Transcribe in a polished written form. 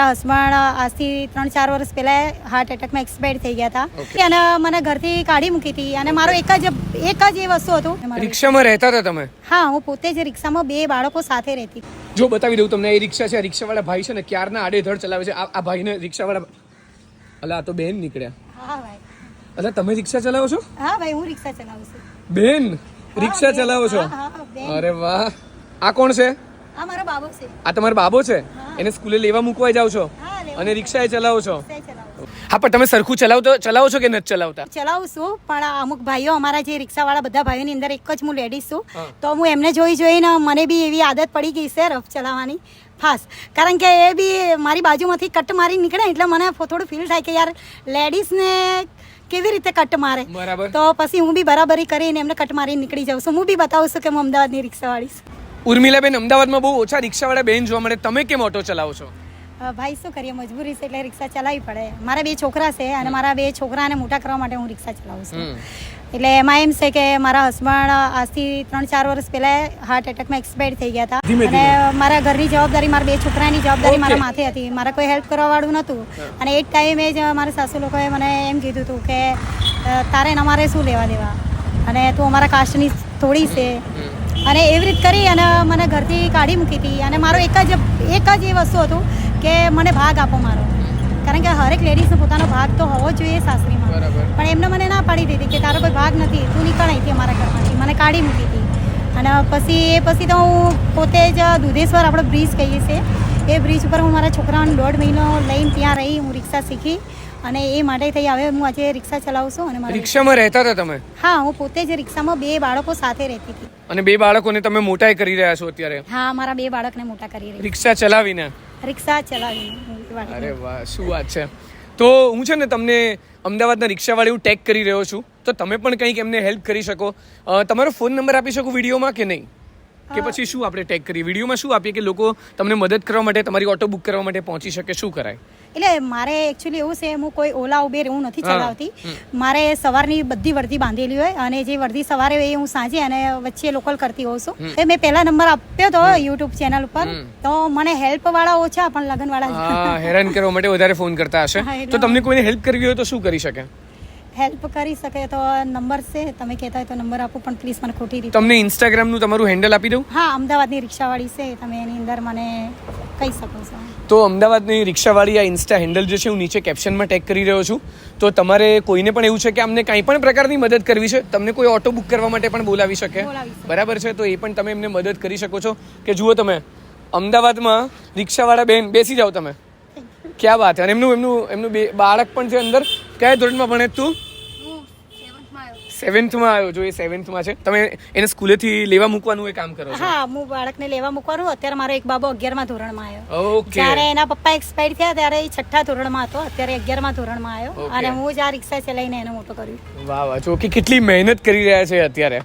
Husband આજથી 3-4 વર્ષ પહેલા હાર્ટ એટેકમાં એક્સપાયર થઈ ગયા હતા અને મને ઘરથી કાઢી મૂકી હતી અને મારો એક જ એ વસ્તુ હતું. રિક્ષામાં રહેતા હતા તમે? હા, હું પોતે જ રિક્ષામાં 2 બાળકો સાથે રહેતી. જો બતાવી દઉં તમને, એ રિક્ષા છે. રિક્ષાવાળા ભાઈ છે ને ક્યારના આડેધડ ચલાવે છે. આ ભાઈને રિક્ષાવાળા અલા આ તો બેન નીકળ્યા. હા ભાઈ. અલા તમે રિક્ષા ચલાવો છો? હા ભાઈ, હું રિક્ષા ચલાવું છું. બેન રિક્ષા ચલાવો છો? અરે વાહ. આ કોણ છે? આ મારો બાબો છે. આ તમારો બાબો છે? એને સ્કૂલે લેવા મૂકવા જાવ છો અને રિક્ષા એ ચલાવો છો? હા, પણ તમે સરખું ચલાવો છો કે નથી ચલાવતા? ચલાવું છું, પણ અમુક ભાઈઓ અમારા જે રિક્ષાવાળા બધા ભાઈઓની અંદર એક જ હું લેડીઝ છું, તો હું એમને જોઈને મને બી એવી આદત પડી ગઈ છે રફ ચલાવવાની ખાસ. કારણ કે એ બી મારી બાજુમાંથી કટ મારી નીકળે એટલે મને થોડું ફીલ થાય કે યાર લેડીઝને કેવી રીતે કટ મારે. બરાબર. તો પછી હું બી બરાબરી કરીને એમને કટ મારી નીકળી જાઉં છું. હું બી બતાવું છું કે હું અમદાવાદની રિક્ષાવાળી છું. ઉર્મિલાબેન, અમદાવાદમાં બહુ ઓછા રિક્ષાવાળા બેન જોવા મળે. તમે કેમ ઓટો ચલાવો છો? ભાઈ શું કરીએ, મજબૂરી છે એટલે રિક્ષા ચલાવવી પડે. મારા 2 છોકરા છે અને મારા 2 છોકરાને મોટા કરવા માટે હું રિક્ષા ચલાવું છું. એટલે એમાં એમ છે કે મારા હસબન્ડ આજથી 3-4 વર્ષ પહેલા હાર્ટ એટેકમાં એક્સપાયર થઈ ગયા હતા અને મારા ઘરની જવાબદારી, મારા 2 છોકરાની જવાબદારી મારા માથે હતી. મારા કોઈ હેલ્પ કરવા વાળું નહોતું અને એ જ ટાઈમે જ મારા સાસુ લોકોએ મને એમ કીધું હતું કે તારે અમારે શું લેવા દેવા અને તું અમારા કાસ્ટની થોડી છે અને એવી રીતે કરી અને મને ઘરથી કાઢી મૂકી હતી. અને મારો એક જ એ વસ્તુ હતું કે મને ભાગ આપો મારો. કારણ કે હરેક લેડીઝનો પોતાનો ભાગ તો હોવો જોઈએ સાસરીમાં, પણ એમને મને ના પાડી દીધી કે તારો કોઈ ભાગ નથી, તું નીકળ અહીંથી અમારા ઘરમાંથી. મને કાઢી મૂકી હતી અને પછી તો હું પોતે જ દુધેશ્વર, આપણો બ્રિજ કહીએ છીએ, એ બ્રિજ ઉપર હું મારા છોકરાઓને 1.5 મહિનો લઈને ત્યાં રહી. હું રિક્ષા શીખી અને એ માટે થઈ હવે હું આજે રિક્ષા ચલાવું છું. અને રિક્ષામાં રહેતા હતા તમે? હા, હું પોતે જ રિક્ષામાં 2 બાળકો સાથે રહેતી હતી. અને 2 બાળકોને તમે મોટા કરી રહ્યા છો અત્યારે? હા, મારા 2 બાળકને મોટા કરી રહી. રિક્ષા ચલાવીને? રિક્ષા ચલાવીને. અરે વાહ, શું વાત છે. તો હું છે ને તમને અમદાવાદના રિક્ષાવાળી હું ટેગ કરી રહ્યો છું, તો તમે પણ કંઈક એમને હેલ્પ કરી શકો. તમારો ફોન નંબર આપી શકો વિડીયોમાં કે નહીં? કે પછી શું આપણે ટેગ કરીએ વિડીયોમાં? શું આપીએ કે લોકો તમને મદદ કરવા માટે, તમારી ઓટો બુક કરવા માટે પહોંચી શકે? શું કરાય? એટલે મારે એકચ્યુઅલી એવું છે, હું કોઈ ઓલા ઉબેર એવું નથી ચલાવતી. મારે સવારની બધી વર્દી બાંધેલી હોય અને જે વર્દી સવારે હોય એ હું સાંજે અને વચ્ચે લોકલ કરતી હોઉં છું. એ મેં પહેલા નંબર આપ્યો હતો યુટ્યુબ ચેનલ ઉપર, તો મને હેલ્પ વાળા ઓછા પણ લગન વાળા હેરાન કરવા માટે વધારે ફોન કરતા હશે. તો તમને કોઈને હેલ્પ કરવી હોય તો શું કરી શકે? હેલ્પ કરી શકે તો નંબર છે, તમે કહેતા હોય તો નંબર આપો, પણ પ્લીઝ મને ખોટી રીતે. તમને ઇન્સ્ટાગ્રામનું તમારું હેન્ડલ આપી દઉં? હા, અમદાવાદની રિક્ષાવાળી છે, તમે એની અંદર મને કહી શકો છો. તો અમદાવાદની રિક્ષાવાળી આ ઇન્સ્ટા હેન્ડલ જે છે હું નીચે કેપ્શનમાં ટેગ કરી રહ્યો છું. તો તમારે કોઈને પણ એવું છે કે અમને કંઈ પણ પ્રકારની મદદ કરવી છે, તમને કોઈ ઓટો બુક કરવા માટે પણ બોલાવી શકે, બરાબર છે, તો એ પણ તમે એમને મદદ કરી શકો છો. કે જુઓ તમે અમદાવાદમાં રિક્ષાવાળા બેન, બેસી જાઓ તમે. ક્યાં વાત. અને એમનું બાળક પણ છે અંદર. કયા ધોરણમાં ભણે તું? 7th આવ્યો. જો એ 7th છે. તમે એને સ્કૂલેથી લેવા મૂકવાનું એ કામ કરો છો? હા, હું બાળકને લેવા મૂકવાનું. અત્યારે મારો એક બાબો 11મા ધોરણમાં આવ્યો. ઓકે. જ્યારે એના પપ્પા એક્સપાયર થયા ત્યારે એ 6થા ધોરણમાં હતો, અત્યારે 11મા ધોરણમાં આવ્યો અને હું જ આ રિક્ષા ચલાવીને એને મોટો કર્યો. વાહ વાહ. જો કે કેટલી મહેનત કરી રહ્યા છે અત્યારે.